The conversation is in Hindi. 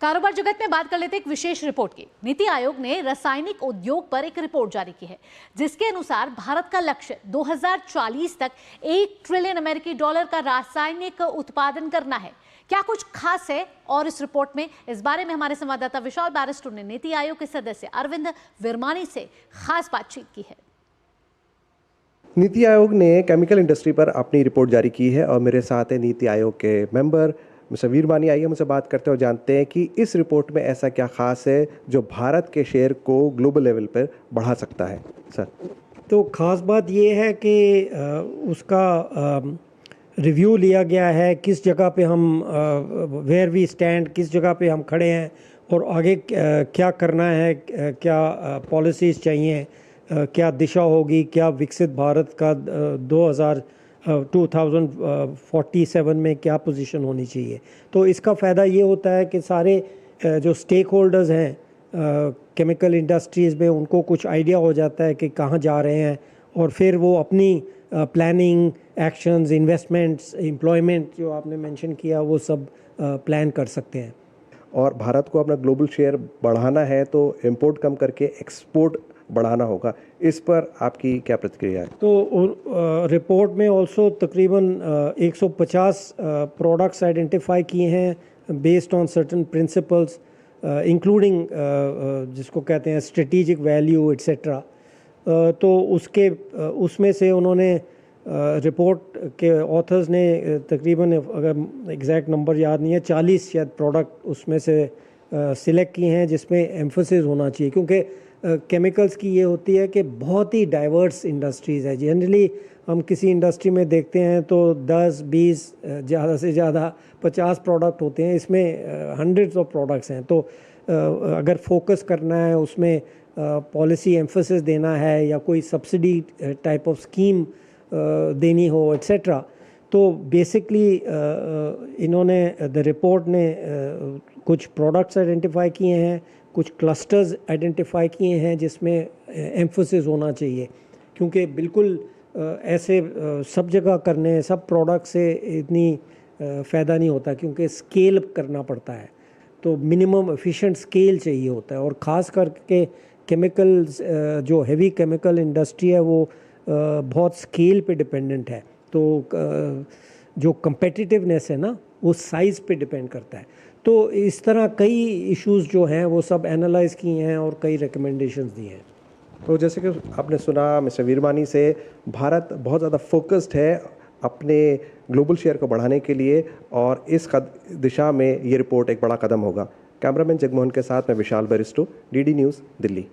कारोबार जगत में बात कर लेते एक विशेष रिपोर्ट की। नीति आयोग ने रासायनिक उद्योग पर एक रिपोर्ट जारी की है, जिसके अनुसार भारत का लक्ष्य 2040 तक $1 ट्रिलियन अमेरिकी डॉलर का रासायनिक उत्पादन करना है। क्या कुछ खास है और इस रिपोर्ट में, इस बारे में हमारे संवाददाता विशाल बैरिस्टो ने नीति आयोग के सदस्य अरविंद विरमानी से खास बातचीत की है। नीति आयोग ने केमिकल इंडस्ट्री पर अपनी रिपोर्ट जारी की है और मेरे साथ है नीति आयोग के मेंबर मिस्टर वीरमानी। आइए मुझसे बात करते हैं और जानते हैं कि इस रिपोर्ट में ऐसा क्या खास है जो भारत के शेयर को ग्लोबल लेवल पर बढ़ा सकता है। सर, तो ख़ास बात ये है कि उसका रिव्यू लिया गया है, किस जगह पे हम वेयर वी स्टैंड, किस जगह पे हम खड़े हैं और आगे क्या करना है, क्या पॉलिसीज़ चाहिए, क्या दिशा होगी, क्या विकसित भारत का 2047 में क्या पोजीशन होनी चाहिए। तो इसका फ़ायदा ये होता है कि सारे जो स्टेक होल्डर्स हैं केमिकल इंडस्ट्रीज़ में, उनको कुछ आइडिया हो जाता है कि कहाँ जा रहे हैं और फिर वो अपनी प्लानिंग, एक्शंस, इन्वेस्टमेंट्स, एम्प्लॉयमेंट जो आपने मेंशन किया, वो सब प्लान कर सकते हैं। और भारत को अपना ग्लोबल शेयर बढ़ाना है तो इंपोर्ट कम करके एक्सपोर्ट बढ़ाना होगा। इस पर आपकी क्या प्रतिक्रिया है? तो रिपोर्ट में ऑल्सो तकरीबन 150 प्रोडक्ट्स आइडेंटिफाई किए हैं based on certain principles, including जिसको कहते हैं स्ट्रेटेजिक वैल्यू एट्सेट्रा। तो उसमें से उन्होंने रिपोर्ट के ऑथर्स ने तकरीबन, अगर एग्जैक्ट नंबर याद नहीं है, 40 शायद प्रोडक्ट उसमें से सिलेक्ट किए हैं जिसमें एम्फोसिस होना चाहिए, क्योंकि केमिकल्स की ये होती है कि बहुत ही डाइवर्स इंडस्ट्रीज़ है। जनरली हम किसी इंडस्ट्री में देखते हैं तो 10-20 ज़्यादा से ज़्यादा 50 प्रोडक्ट होते हैं, इसमें हंड्रेड्स ऑफ प्रोडक्ट्स हैं। तो अगर फोकस करना है, उसमें पॉलिसी एम्फोसिस देना है या कोई सब्सिडी टाइप ऑफ स्कीम देनी हो एट्सेट्रा, तो बेसिकली इन्होंने द रिपोर्ट ने कुछ प्रोडक्ट्स आइडेंटिफाई किए हैं, कुछ क्लस्टर्स आइडेंटिफाई किए हैं जिसमें एम्फोसिस होना चाहिए, क्योंकि बिल्कुल ऐसे सब जगह करने, सब प्रोडक्ट से इतनी फ़ायदा नहीं होता, क्योंकि स्केल करना पड़ता है। तो मिनिमम एफिशिएंट स्केल चाहिए होता है, और ख़ास करके केमिकल्स, जो हेवी केमिकल इंडस्ट्री है वो बहुत स्केल पे डिपेंडेंट है। तो जो कम्पेटिटिवनेस है ना, वो साइज़ पे डिपेंड करता है। तो इस तरह कई इश्यूज़ जो हैं वो सब एनालाइज़ किए हैं और कई रिकमेंडेशंस दी हैं। तो जैसे कि आपने सुना मिस्टर वीरमानी से, भारत बहुत ज़्यादा फोकस्ड है अपने ग्लोबल शेयर को बढ़ाने के लिए और इस दिशा में ये रिपोर्ट एक बड़ा कदम होगा। कैमरामैन जगमोहन के साथ मैं विशाल बैरिस्टो, डीडी न्यूज़, दिल्ली।